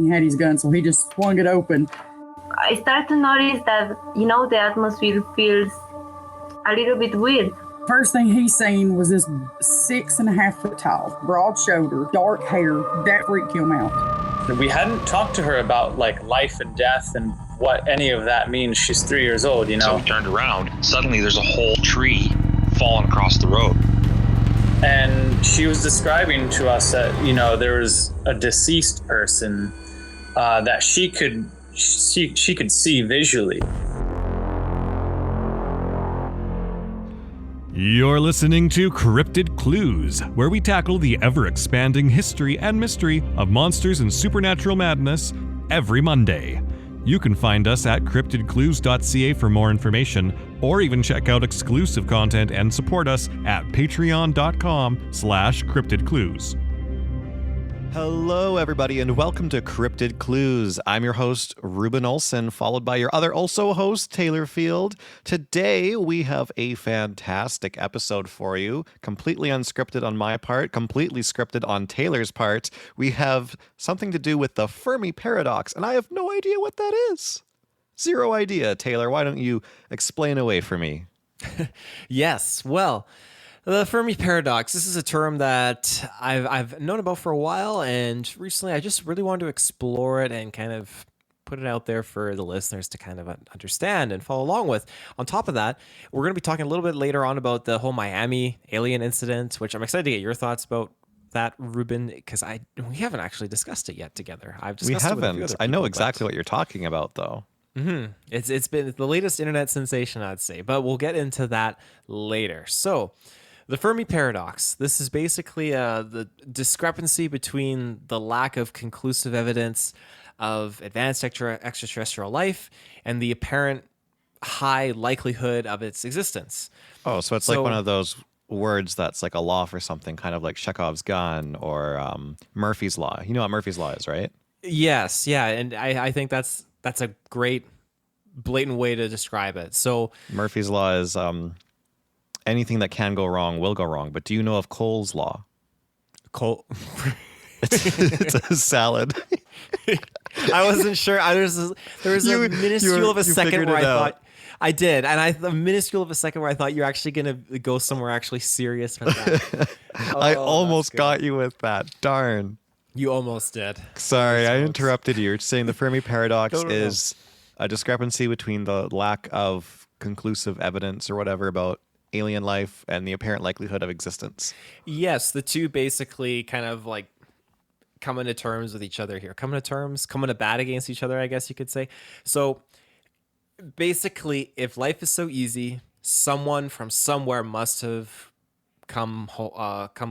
He had his gun, so he just swung it open. I start to notice that, the atmosphere feels a little bit weird. First thing he seen was this 6.5 foot tall, broad shoulder, dark hair. That freaked him out. We hadn't talked to her about like life and death and what any of that means. She's 3 years old, So we turned around. Suddenly there's a whole tree falling across the road. And she was describing to us that, there was a deceased person that she could see visually. You're listening to Cryptid Clues, where we tackle the ever-expanding history and mystery of monsters and supernatural madness every Monday. You can find us at CryptidClues.ca for more information, or even check out exclusive content and support us at patreon.com/CryptidClues. Hello, everybody, and welcome to Cryptid Clues. I'm your host, Reuben Olson, followed by your other also host, Taylor Field. Today, we have a fantastic episode for you, completely unscripted on my part, completely scripted on Taylor's part. We have something to do with the Fermi Paradox, and I have no idea what that is. Zero idea. Taylor, why don't you explain away for me? Yes, well, the Fermi Paradox, this is a term that I've known about for a while, and recently I just really wanted to explore it and kind of put it out there for the listeners to kind of understand and follow along with. On top of that, we're going to be talking a little bit later on about the whole Miami alien incident, which I'm excited to get your thoughts about that, Reuben, because we haven't actually discussed it yet together. We haven't. I know exactly what you're talking about, though. Mm-hmm. It's been the latest internet sensation, I'd say, but we'll get into that later. So, the Fermi Paradox. This is basically the discrepancy between the lack of conclusive evidence of advanced extraterrestrial life and the apparent high likelihood of its existence. Oh, so it's like one of those words that's like a law for something, kind of like Chekhov's gun or Murphy's Law. You know what Murphy's Law is, right? Yes, yeah, and I think that's a great, blatant way to describe it. So Murphy's Law is anything that can go wrong will go wrong. But do you know of Cole's Law? Cole. It's a salad. I wasn't sure. There was a minuscule of a second where I thought I did, and a minuscule of a second where I thought you're actually gonna go somewhere actually serious with that. I almost got you with that. Darn. You almost did. Sorry, I interrupted you. You're saying the Fermi Paradox is a discrepancy between the lack of conclusive evidence or whatever about alien life and the apparent likelihood of existence. Yes, the two basically kind of like come into terms with each other here. Come to bat against each other, I guess you could say. So basically, if life is so easy, someone from somewhere must have come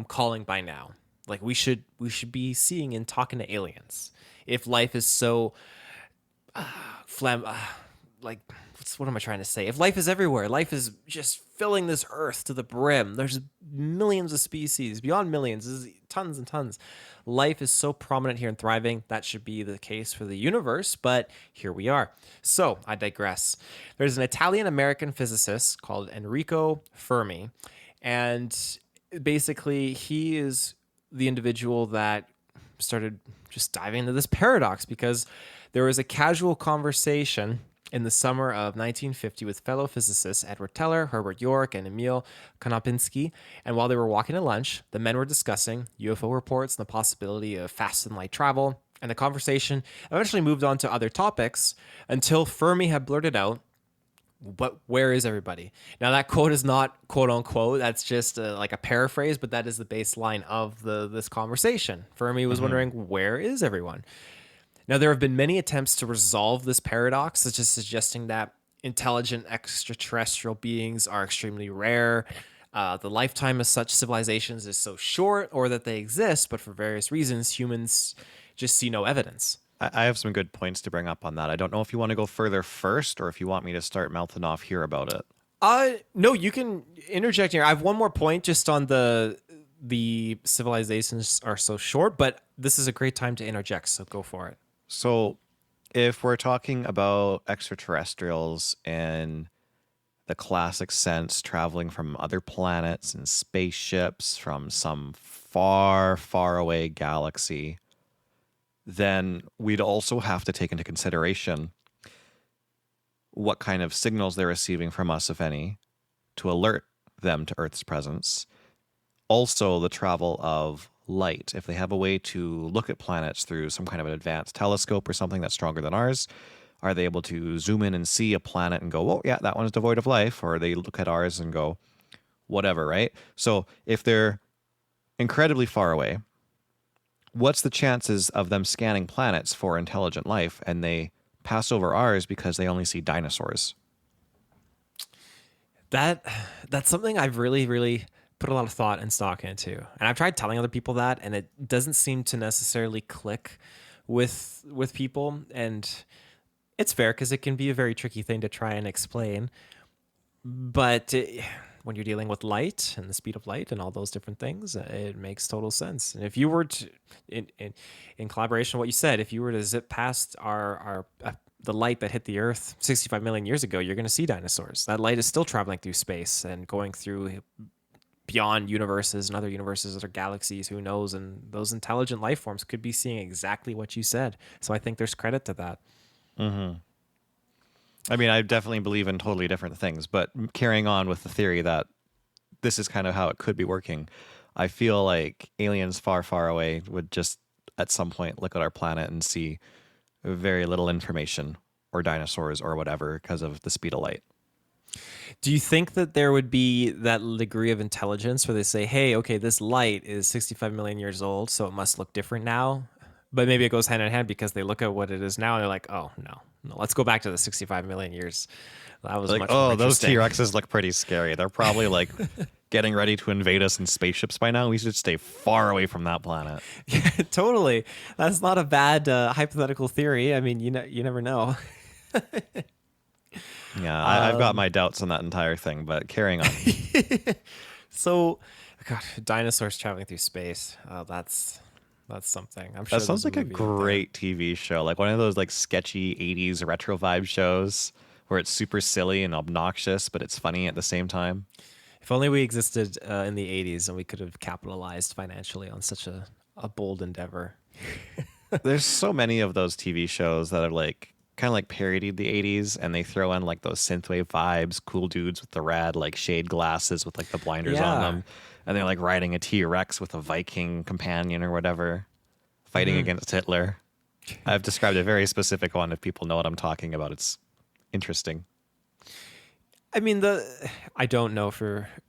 calling by now. Like we should be seeing and talking to aliens. If life is so what am I trying to say? If life is everywhere, life is just filling this earth to the brim. There's millions of species, beyond millions, there's tons and tons. Life is so prominent here and thriving. That should be the case for the universe, but here we are. So I digress. There's an Italian-American physicist called Enrico Fermi, and basically he is the individual that started just diving into this paradox because there was a casual conversation in the summer of 1950 with fellow physicists Edward Teller, Herbert York, and Emil Konopinski. And while they were walking to lunch, the men were discussing UFO reports and the possibility of fast and light travel. And the conversation eventually moved on to other topics until Fermi had blurted out, "But where is everybody?" Now that quote is not quote unquote. That's just like a paraphrase, but that is the baseline of this conversation. Fermi was wondering, where is everyone? Now, there have been many attempts to resolve this paradox, such as suggesting that intelligent extraterrestrial beings are extremely rare, the lifetime of such civilizations is so short, or that they exist, but for various reasons, humans just see no evidence. I have some good points to bring up on that. I don't know if you want to go further first, or if you want me to start mouthing off here about it. No, you can interject here. I have one more point just on the civilizations are so short, but this is a great time to interject, so go for it. So if we're talking about extraterrestrials in the classic sense, traveling from other planets and spaceships from some far, far away galaxy, then we'd also have to take into consideration what kind of signals they're receiving from us, if any, to alert them to Earth's presence. Also, the travel of light. If they have a way to look at planets through some kind of an advanced telescope or something that's stronger than ours, are they able to zoom in and see a planet and go, oh, yeah, that one's devoid of life? Or they look at ours and go, whatever, right? So if they're incredibly far away, what's the chances of them scanning planets for intelligent life and they pass over ours because they only see dinosaurs? That's something I've really put a lot of thought and stock into. And I've tried telling other people that, and it doesn't seem to necessarily click with people. And it's fair because it can be a very tricky thing to try and explain. But when you're dealing with light and the speed of light and all those different things, it makes total sense. And if you were to, in collaboration with what you said, if you were to zip past the light that hit the Earth 65 million years ago, you're going to see dinosaurs. That light is still traveling through space and going through beyond universes and other universes, other galaxies, who knows? And those intelligent life forms could be seeing exactly what you said. So I think there's credit to that. Mm-hmm. I mean, I definitely believe in totally different things, but carrying on with the theory that this is kind of how it could be working, I feel like aliens far, far away would just at some point look at our planet and see very little information or dinosaurs or whatever because of the speed of light. Do you think that there would be that degree of intelligence where they say, hey, okay, this light is 65 million years old, so it must look different now? But maybe it goes hand in hand because they look at what it is now and they're like, oh, no, let's go back to the 65 million years. That was like, much more those interesting. T-Rexes look pretty scary. They're probably like getting ready to invade us in spaceships by now. We should stay far away from that planet. Yeah, totally. That's not a bad hypothetical theory. I mean, you never know. Yeah, I've got my doubts on that entire thing, but carrying on. So, God, dinosaurs traveling through space. That's something. I'm sure That sounds there's like a movie out there. great TV show, like one of those like sketchy 80s retro vibe shows where it's super silly and obnoxious, but it's funny at the same time. If only we existed in the 80s and we could have capitalized financially on such a bold endeavor. There's so many of those TV shows that are like kind of like parodied the 80s, and they throw in like those synthwave vibes, cool dudes with the rad like shade glasses with like the blinders on them, and they're like riding a T-Rex with a Viking companion or whatever, fighting against Hitler. I've described a very specific one. If people know what I'm talking about, it's interesting. I mean, I don't know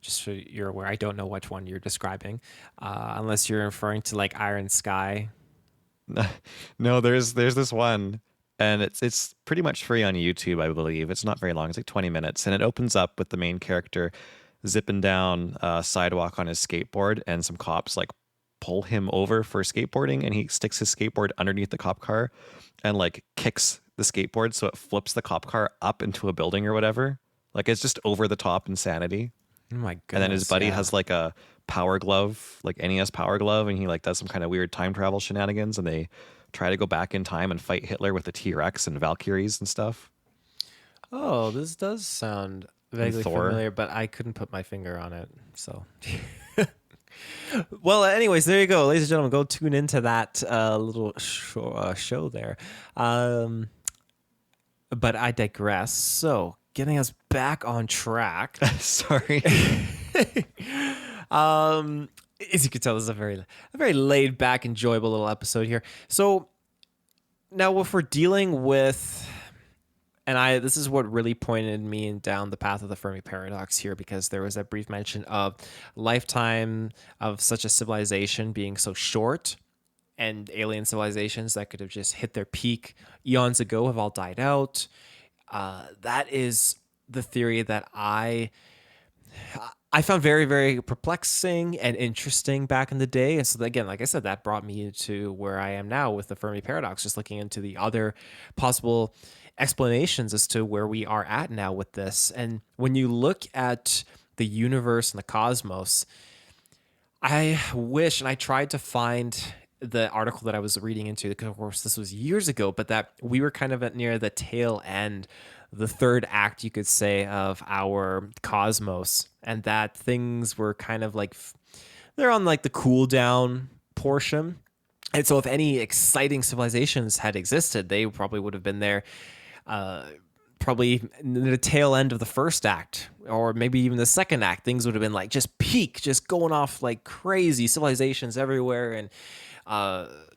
so you're aware, I don't know which one you're describing, unless you're referring to like Iron Skye. No, there's this one, and it's pretty much free on YouTube, I believe. It's not very long. It's like 20 minutes, and it opens up with the main character zipping down a sidewalk on his skateboard, and some cops like pull him over for skateboarding, and he sticks his skateboard underneath the cop car and like kicks the skateboard so it flips the cop car up into a building or whatever. Like, it's just over the top insanity. Oh my goodness. And then his buddy has like a power glove, like NES power glove, and he like does some kind of weird time travel shenanigans, and they try to go back in time and fight Hitler with the T-Rex and Valkyries and stuff. Oh, this does sound vaguely Thor. familiar, but I couldn't put my finger on it. So, well, anyways, there you go, ladies and gentlemen. Go tune into that little show there. But I digress. So, getting us back on track. Sorry. As you can tell, this is a very laid back, enjoyable little episode here. So now, if we're dealing with, and this is what really pointed me down the path of the Fermi Paradox here, because there was that brief mention of lifetime of such a civilization being so short, and alien civilizations that could have just hit their peak eons ago have all died out. That is the theory that I found very, very perplexing and interesting back in the day. And so again, like I said, that brought me to where I am now with the Fermi Paradox, just looking into the other possible explanations as to where we are at now with this. And when you look at the universe and the cosmos, I wish, and I tried to find the article that I was reading into, because of course this was years ago, but that we were kind of near the tail end, the third act, you could say, of our cosmos, and that things were kind of like, they're on like the cool down portion. And so if any exciting civilizations had existed, they probably would have been there probably in the tail end of the first act, or maybe even the second act. Things would have been like just peak, just going off like crazy, civilizations everywhere, and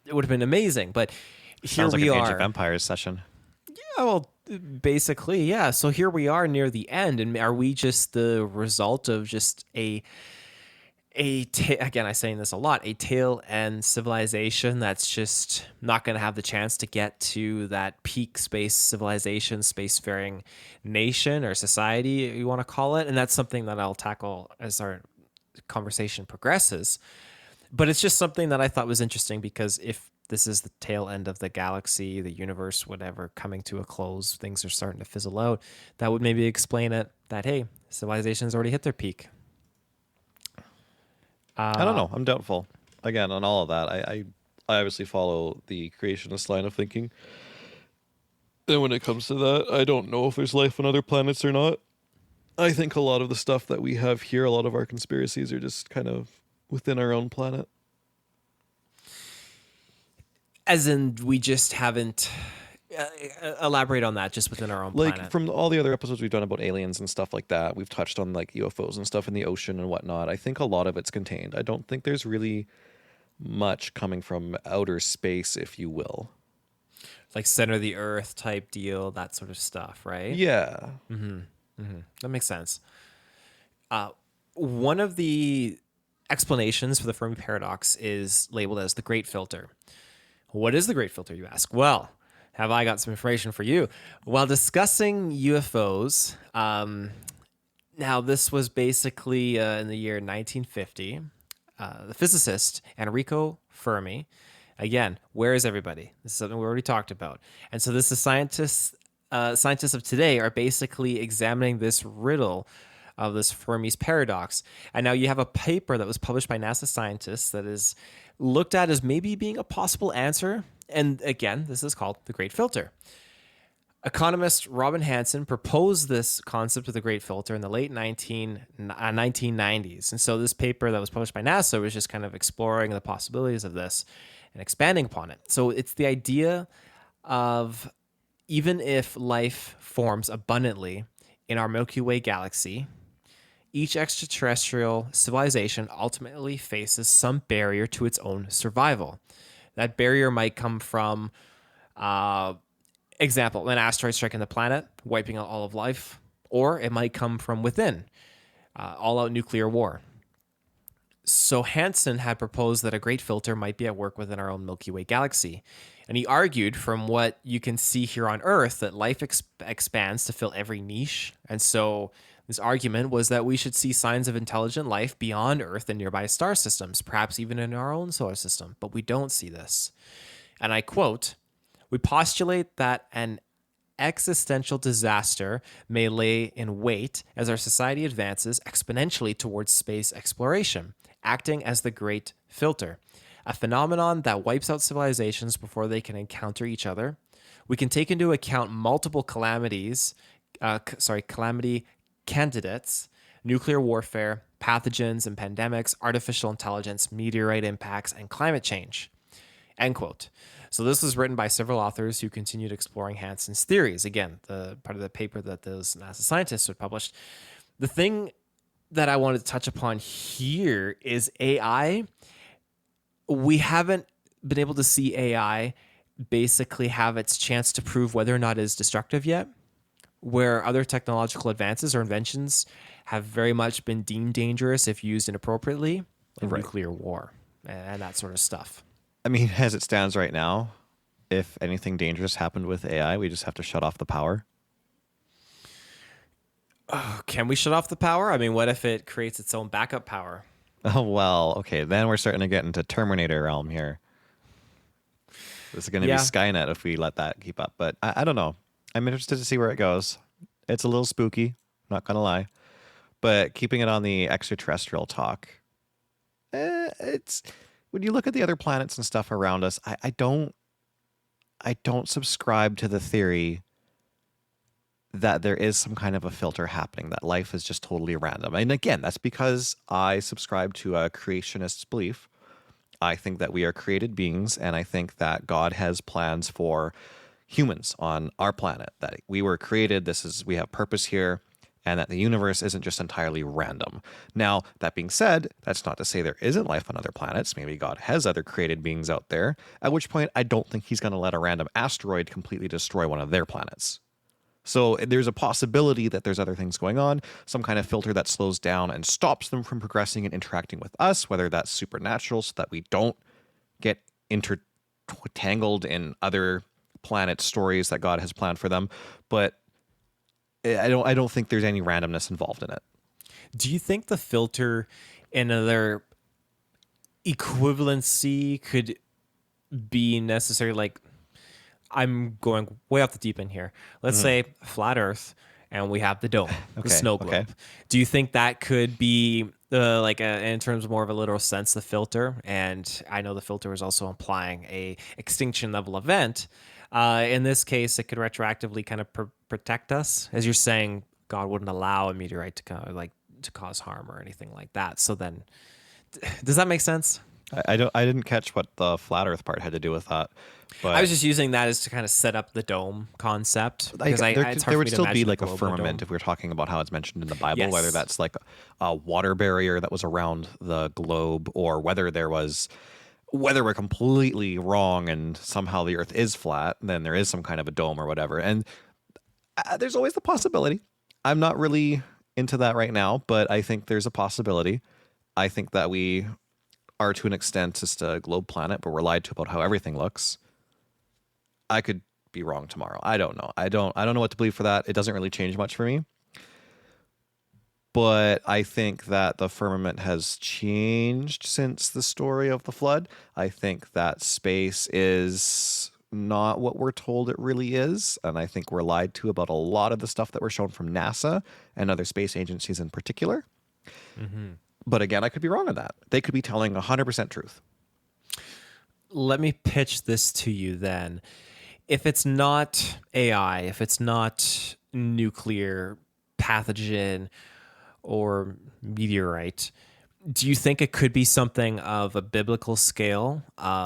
it would have been amazing. But here Sounds like we an are. Age of Empires session. Yeah, well, basically, yeah. So here we are near the end, and are we just the result of just again, I'm saying this a lot, a tail end civilization that's just not going to have the chance to get to that peak space civilization, spacefaring nation or society, you want to call it. And that's something that I'll tackle as our conversation progresses. But it's just something that I thought was interesting, because if this is the tail end of the galaxy, the universe, whatever, coming to a close, things are starting to fizzle out, that would maybe explain it that, hey, civilization's already hit their peak. I don't know. I'm doubtful. Again, on all of that, I obviously follow the creationist line of thinking. And when it comes to that, I don't know if there's life on other planets or not. I think a lot of the stuff that we have here, a lot of our conspiracies are just kind of within our own planet. As in, we just haven't... elaborate on that, just within our own like planet. From all the other episodes we've done about aliens and stuff like that, we've touched on like UFOs and stuff in the ocean and whatnot. I think a lot of it's contained. I don't think there's really much coming from outer space, if you will. Like center of the earth type deal, that sort of stuff, right? Yeah. That makes sense. One of the explanations for the Fermi Paradox is labeled as the Great Filter. What is the Great Filter, you ask? Well, have I got some information for you? While discussing UFOs, now this was basically in the year 1950, the physicist Enrico Fermi, again, where is everybody? This is something we already talked about. And so this is scientists of today are basically examining this riddle of this Fermi's paradox. And now you have a paper that was published by NASA scientists that is looked at as maybe being a possible answer. And again, this is called the Great Filter. Economist Robin Hanson proposed this concept of the Great Filter in the late 1990s. And so this paper that was published by NASA was just kind of exploring the possibilities of this and expanding upon it. So it's the idea of, even if life forms abundantly in our Milky Way galaxy, each extraterrestrial civilization ultimately faces some barrier to its own survival. That barrier might come from, example, an asteroid striking the planet, wiping out all of life, or it might come from within, all-out nuclear war. So Hansen had proposed that a great filter might be at work within our own Milky Way galaxy. And he argued, from what you can see here on Earth, that life expands to fill every niche. And so his argument was that we should see signs of intelligent life beyond Earth and nearby star systems, perhaps even in our own solar system, but we don't see this. And I quote, "We postulate that an existential disaster may lay in wait as our society advances exponentially towards space exploration, acting as the great filter, a phenomenon that wipes out civilizations before they can encounter each other. We can take into account multiple calamity candidates, nuclear warfare, pathogens and pandemics, artificial intelligence, meteorite impacts, and climate change." End quote. So this was written by several authors who continued exploring Hansen's theories. Again, the part of the paper that those NASA scientists had published. The thing that I wanted to touch upon here is AI. We haven't been able to see AI basically have its chance to prove whether or not it is destructive yet, where other technological advances or inventions have very much been deemed dangerous if used inappropriately, like nuclear war and that sort of stuff. I mean, as it stands right now, if anything dangerous happened with AI, we just have to shut off the power. Can we shut off the power? I mean, what if it creates its own backup power? Oh, well, okay. Then we're starting to get into Terminator realm here. This is going to be Skynet if we let that keep up. But I don't know. I'm interested to see where it goes. It's a little spooky, not going to lie. But keeping it on the extraterrestrial talk, it's... When you look at the other planets and stuff around us, I don't subscribe to the theory that there is some kind of a filter happening, that life is just totally random. And again, that's because I subscribe to a creationist's belief. I think that we are created beings, and I think that God has plans for humans on our planet, that we were created, we have purpose here, and that the universe isn't just entirely random. Now, that being said, that's not to say there isn't life on other planets. Maybe God has other created beings out there, at which point I don't think he's going to let a random asteroid completely destroy one of their planets. So there's a possibility that there's other things going on, some kind of filter that slows down and stops them from progressing and interacting with us, whether that's supernatural so that we don't get intertangled in other planet stories that God has planned for them. But I don't think there's any randomness involved in it. Do you think the filter and another equivalency could be necessary? Like, I'm going way off the deep end here. Let's say flat Earth, and we have the dome, the snow globe. Okay. Do you think that could be in terms of more of a literal sense, the filter? And I know the filter is also implying a extinction level event. In this case, it could retroactively kind of protect us, as you're saying. God wouldn't allow a meteorite to cause harm or anything like that. So then, does that make sense? I didn't catch what the flat Earth part had to do with that. But I was just using that as to kind of set up the dome concept. Because there would still be like a firmament if we were talking about how it's mentioned in the Bible, Yes. whether that's like a water barrier that was around the globe, or whether we're completely wrong and somehow the Earth is flat, then there is some kind of a dome or whatever. And there's always the possibility. I'm not really into that right now, but I think there's a possibility. I think that we are to an extent just a globe planet, but we're lied to about how everything looks. I could be wrong tomorrow. I don't know. I don't know what to believe for that. It doesn't really change much for me. But I think that the firmament has changed since the story of the flood. I think that space is not what we're told it really is. And I think we're lied to about a lot of the stuff that we're shown from NASA and other space agencies in particular. Mm-hmm. But again, I could be wrong on that. They could be telling 100% truth. Let me pitch this to you then. If it's not AI, if it's not nuclear pathogen or meteorite, do you think it could be something of a biblical scale,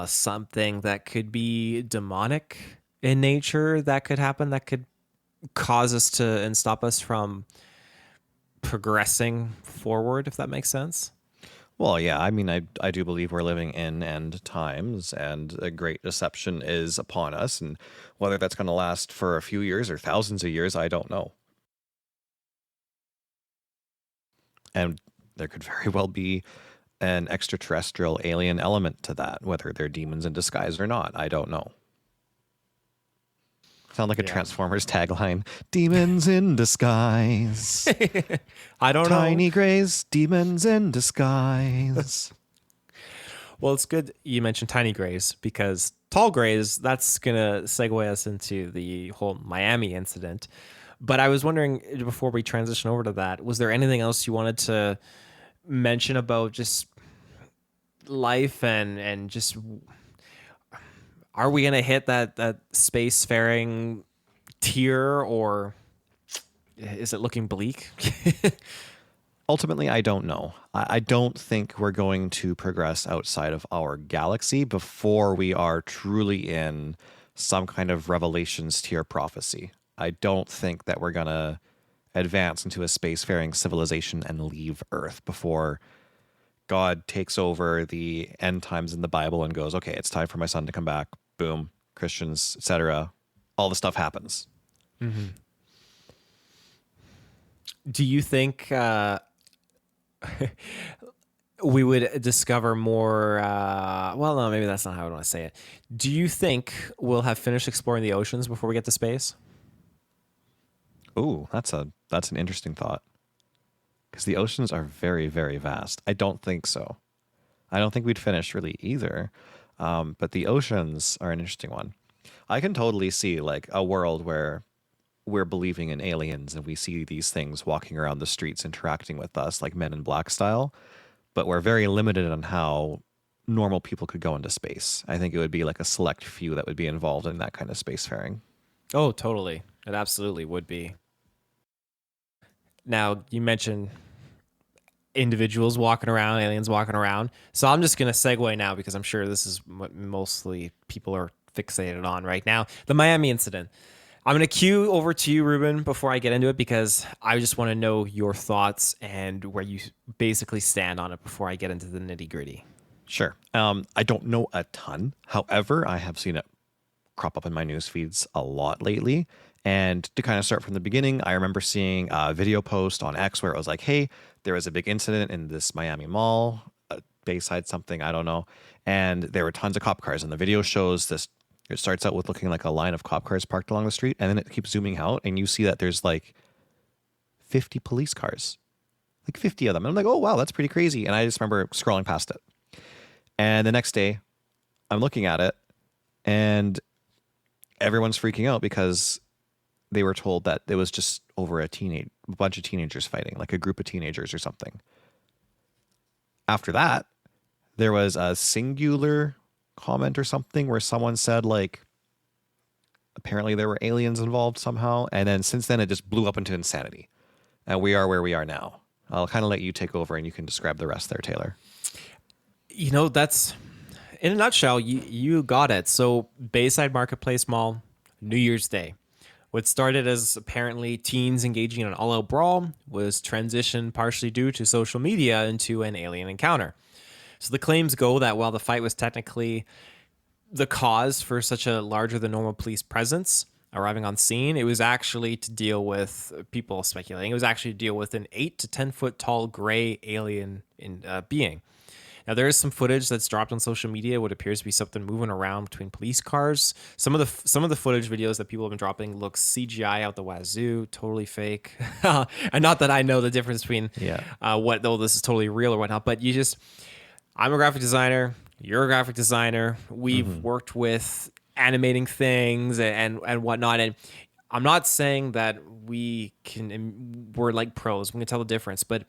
something that could be demonic in nature that could happen, that could cause us to and stop us from progressing forward, if that makes sense? Well, yeah, I mean, I do believe we're living in end times, and a great deception is upon us. And whether that's going to last for a few years or thousands of years, I don't know. And there could very well be an extraterrestrial alien element to that, whether they're demons in disguise or not. I don't know. Sound like a Transformers tagline. Demons in disguise. I don't know. Tiny grays, demons in disguise. Well, it's good you mentioned tiny grays, because tall grays, that's going to segue us into the whole Miami incident. But I was wondering, before we transition over to that, was there anything else you wanted to mention about just life and just... Are we going to hit that spacefaring tier, or is it looking bleak? Ultimately, I don't know. I don't think we're going to progress outside of our galaxy before we are truly in some kind of Revelations tier prophecy. I don't think that we're going to advance into a spacefaring civilization and leave Earth before God takes over the end times in the Bible and goes, okay, it's time for my son to come back. Boom, Christians, etc. All the stuff happens. Mm-hmm. Do you think we would discover more? Well, no, maybe that's not how I want to say it. Do you think we'll have finished exploring the oceans before we get to space? Ooh, that's an interesting thought. Because the oceans are very, very vast. I don't think so. I don't think we'd finish really either. But the oceans are an interesting one. I can totally see like a world where we're believing in aliens and we see these things walking around the streets interacting with us like Men in Black style, but we're very limited on how normal people could go into space. I think it would be like a select few that would be involved in that kind of spacefaring. Oh, totally. It absolutely would be. Now, you mentioned individuals walking around, aliens walking around. So I'm just going to segue now because I'm sure this is what mostly people are fixated on right now. The Miami incident. I'm going to cue over to you, Reuben, before I get into it, because I just want to know your thoughts and where you basically stand on it before I get into the nitty gritty. Sure. I don't know a ton. However, I have seen it crop up in my news feeds a lot lately. And to kind of start from the beginning, I remember seeing a video post on X where it was like, hey, there was a big incident in this Miami mall, Bayside something, I don't know. And there were tons of cop cars. And the video shows this, it starts out with looking like a line of cop cars parked along the street. And then it keeps zooming out and you see that there's like 50 police cars, like 50 of them. And I'm like, oh, wow, that's pretty crazy. And I just remember scrolling past it. And the next day I'm looking at it and everyone's freaking out because they were told that it was just over a bunch of teenagers fighting, like a group of teenagers or something. After that, there was a singular comment or something where someone said, like, apparently there were aliens involved somehow. And then since then, it just blew up into insanity. And we are where we are now. I'll kind of let you take over and you can describe the rest there, Taylor. You know, that's, in a nutshell, you got it. So Bayside Marketplace Mall, New Year's Day. What started as apparently teens engaging in an all-out brawl was transitioned partially due to social media into an alien encounter. So the claims go that while the fight was technically the cause for such a larger than normal police presence arriving on scene, it was actually to deal with, people speculating, it was actually to deal with an 8 to 10 foot tall gray alien being. Now, there is some footage that's dropped on social media, what appears to be something moving around between police cars. Some of the footage videos that people have been dropping look CGI out the wazoo, totally fake. And not that I know the difference between what, though this is totally real or whatnot, but I'm a graphic designer, you're a graphic designer. We've worked with animating things and whatnot. And I'm not saying that we're like pros, we can tell the difference, but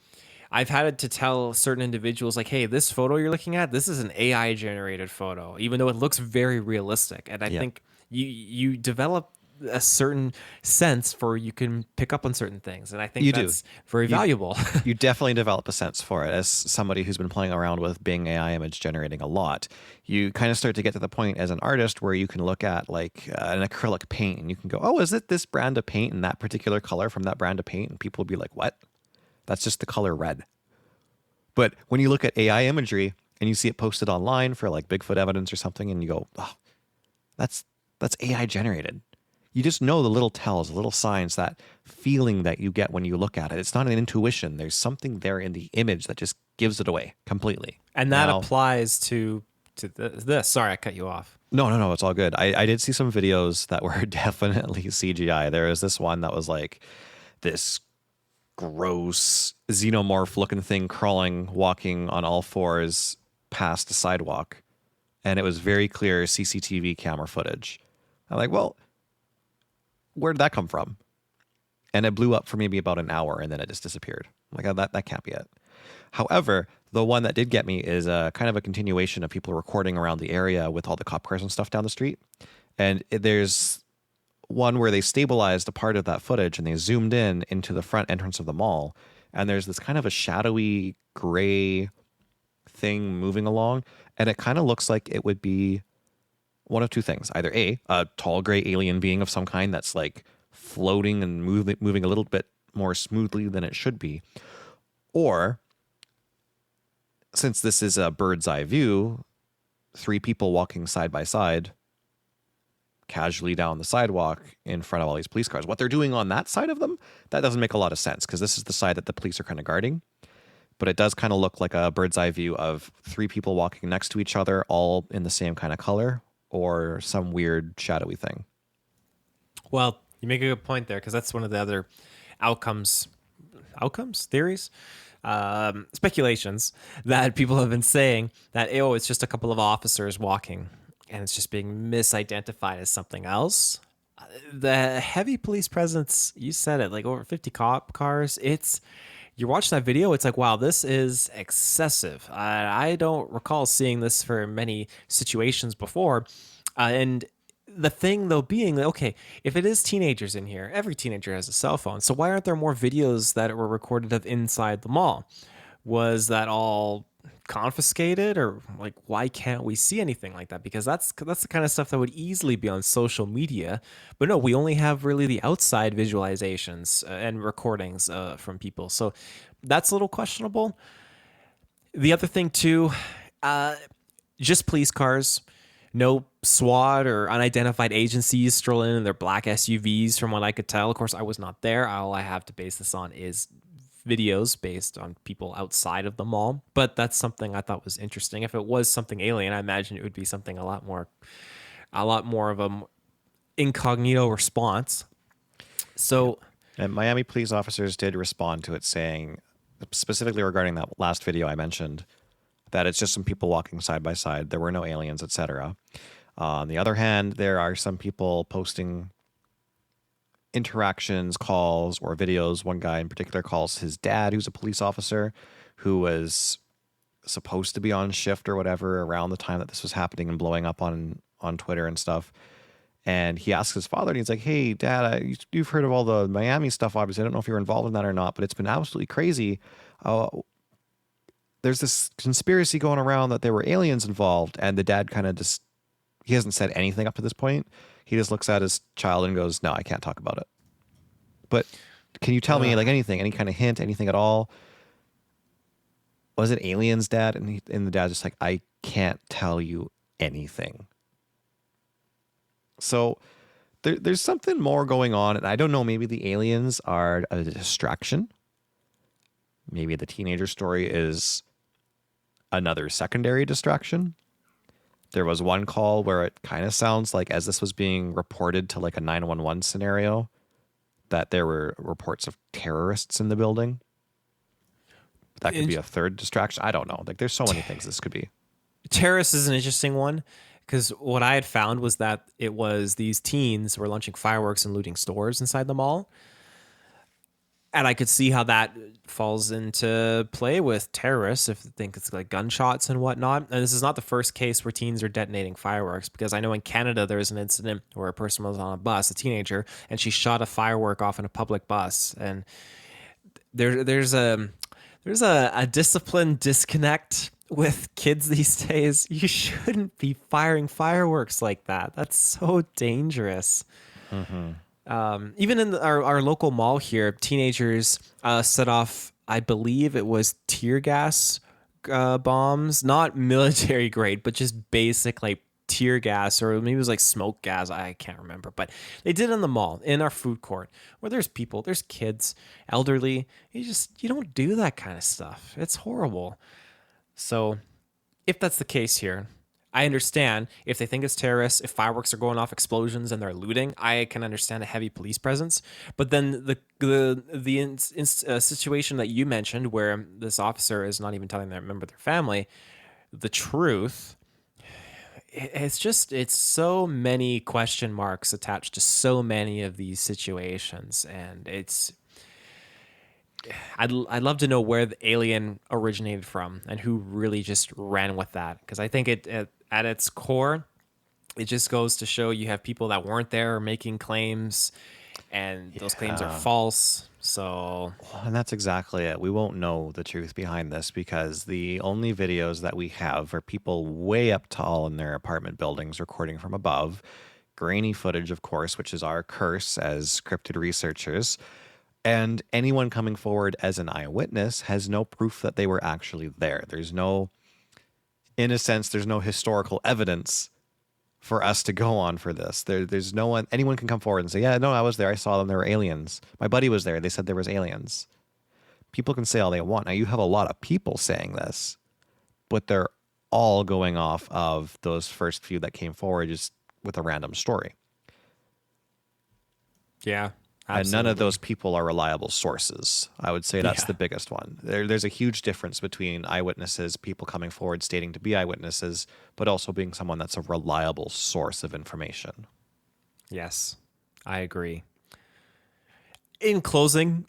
I've had to tell certain individuals, like, hey, this photo you're looking at, this is an AI generated photo, even though it looks very realistic. And I think you develop a certain sense for, you can pick up on certain things. And I think that's very valuable. You definitely develop a sense for it. As somebody who's been playing around with Bing AI image generating a lot, you kind of start to get to the point as an artist where you can look at like an acrylic paint and you can go, oh, is it this brand of paint in that particular color from that brand of paint? And people will be like, what? That's just the color red. But when you look at AI imagery and you see it posted online for like Bigfoot evidence or something, and you go, oh, that's AI generated. You just know the little tells, the little signs, that feeling that you get when you look at it. It's not an intuition. There's something there in the image that just gives it away completely. And that applies to this. Sorry, I cut you off. No, it's all good. I did see some videos that were definitely CGI. There was this one that was like this gross xenomorph looking thing walking on all fours past a sidewalk. And it was very clear CCTV camera footage. I'm like, well, where did that come from? And it blew up for maybe about an hour and then it just disappeared. I'm like, oh, that can't be it. However, the one that did get me is a kind of a continuation of people recording around the area with all the cop cars and stuff down the street. And there's one where they stabilized a part of that footage and they zoomed in into the front entrance of the mall. And there's this kind of a shadowy gray thing moving along. And it kind of looks like it would be one of two things. Either a tall gray alien being of some kind that's like floating and moving a little bit more smoothly than it should be. Or, since this is a bird's eye view, 3 people walking side by side casually down the sidewalk in front of all these police cars. What they're doing on that side of them, that doesn't make a lot of sense because this is the side that the police are kind of guarding. But it does kind of look like a bird's eye view of 3 people walking next to each other, all in the same kind of color, or some weird shadowy thing. Well, you make a good point there, because that's one of the other theories, speculations that people have been saying, that, oh, it's just a couple of officers walking and it's just being misidentified as something else. The heavy police presence, you said it, like over 50 cop cars. You're watching that video, it's like, wow, this is excessive. I don't recall seeing this for many situations before. And the thing, though, being, okay, if it is teenagers in here, every teenager has a cell phone. So why aren't there more videos that were recorded of inside the mall? Was that all confiscated, or like why can't we see anything like that? Because that's the kind of stuff that would easily be on social media. But no, we only have really the outside visualizations and recordings from people. So that's a little questionable. The other thing too, just police cars. No SWAT or unidentified agencies strolling in their black SUVs, from what I could tell. Of course, I was not there. All I have to base this on is videos based on people outside of the mall. But that's something I thought was interesting. If it was something alien, I imagine it would be something a lot more of a incognito response. So, and Miami police officers did respond to it, saying, specifically regarding that last video I mentioned, that it's just some people walking side by side. There were no aliens, etc. On the other hand, there are some people posting interactions, calls, or videos. One guy in particular calls his dad, who's a police officer, who was supposed to be on shift or whatever around the time that this was happening and blowing up on Twitter and stuff. And he asks his father, and he's like, "Hey, Dad, you've heard of all the Miami stuff, obviously. I don't know if you're involved in that or not, but it's been absolutely crazy. There's this conspiracy going around that there were aliens involved." And the dad kind of just, he hasn't said anything up to this point. He just looks at his child and goes, "No, I can't talk about it. But can you tell me like anything, any kind of hint, anything at all? Was it aliens, Dad?" And the dad's just like, "I can't tell you anything." So there's something more going on. And I don't know, maybe the aliens are a distraction. Maybe the teenager story is another secondary distraction. There was one call where it kind of sounds like, as this was being reported to like a 911 scenario, that there were reports of terrorists in the building. That could be a third distraction. I don't know. Like, there's so many things this could be. Terrorists is an interesting one, because what I had found was that it was these teens were launching fireworks and looting stores inside the mall. And I could see how that falls into play with terrorists, if they think it's like gunshots and whatnot. And this is not the first case where teens are detonating fireworks, because I know in Canada there was an incident where a person was on a bus, a teenager, and she shot a firework off in a public bus. And there's a discipline disconnect with kids these days. You shouldn't be firing fireworks like that. That's so dangerous. Mm-hmm. Even in our local mall here, teenagers set off, I believe it was tear gas bombs, not military grade, but just basic like tear gas, or maybe it was like smoke gas. I can't remember, but they did in the mall, in our food court, where there's people, there's kids, elderly. You don't do that kind of stuff. It's horrible. So if that's the case here, I understand if they think it's terrorists, if fireworks are going off, explosions, and they're looting, I can understand a heavy police presence. But then the situation that you mentioned, where this officer is not even telling their member of their family the truth, it's so many question marks attached to so many of these situations, and I'd love to know where the alien originated from and who really just ran with that, because I think at its core, it just goes to show you have people that weren't there making claims, and those claims are false. So, and that's exactly it. We won't know the truth behind this, because the only videos that we have are people way up tall in their apartment buildings recording from above. Grainy footage, of course, which is our curse as cryptid researchers. And anyone coming forward as an eyewitness has no proof that they were actually there. There's no, in a sense, there's no historical evidence for us to go on for this. There's no one, anyone can come forward and say, "Yeah, no, I was there. I saw them. There were aliens. My buddy was there. They said there was aliens." People can say all they want. Now, you have a lot of people saying this, but they're all going off of those first few that came forward just with a random story. Yeah. Absolutely. And none of those people are reliable sources. I would say that's the biggest one. There's a huge difference between eyewitnesses, people coming forward stating to be eyewitnesses, but also being someone that's a reliable source of information. Yes, I agree. In closing,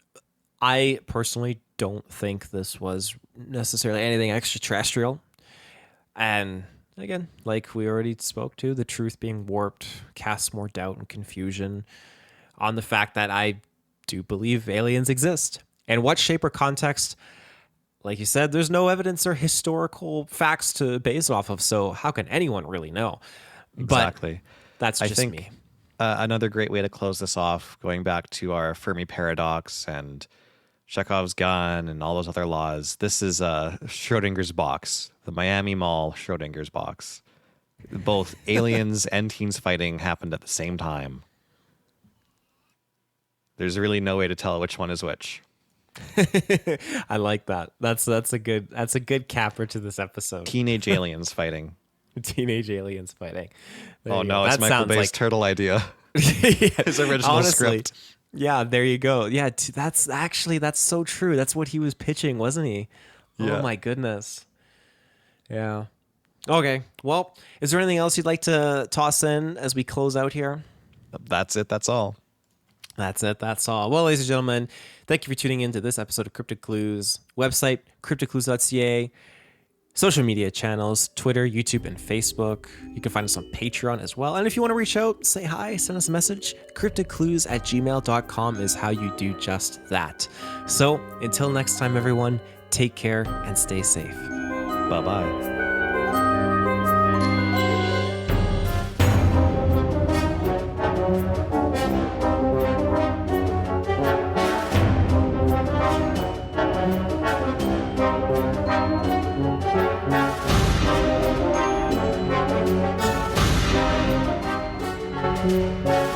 I personally don't think this was necessarily anything extraterrestrial. And again, like we already spoke to, the truth being warped casts more doubt and confusion on the fact that I do believe aliens exist. And what shape or context, like you said, there's no evidence or historical facts to base it off of. So how can anyone really know? Exactly. But that's just think, me. Another great way to close this off, going back to our Fermi Paradox and Chekhov's gun and all those other laws. This is Schrodinger's box, the Miami Mall Schrodinger's box. Both aliens and teens fighting happened at the same time. There's really no way to tell which one is which. I like that. That's a good capper to this episode. Teenage aliens fighting. Teenage aliens fighting. There Oh you no, go. it's That Michael sounds Bay's like turtle idea. Yeah, His original honestly, script. Yeah, there you go. Yeah, that's so true. That's what he was pitching, wasn't he? Yeah. Oh my goodness. Yeah. Okay. Well, is there anything else you'd like to toss in as we close out here? That's it. That's all. That's it. That's all. Well, ladies and gentlemen, thank you for tuning in to this episode of Cryptid Clues. Website, CryptidClues.ca. Social media channels, Twitter, YouTube, and Facebook. You can find us on Patreon as well. And if you want to reach out, say hi, send us a message, cryptidclues@gmail.com is how you do just that. So until next time, everyone, take care and stay safe. Bye-bye. Thank you.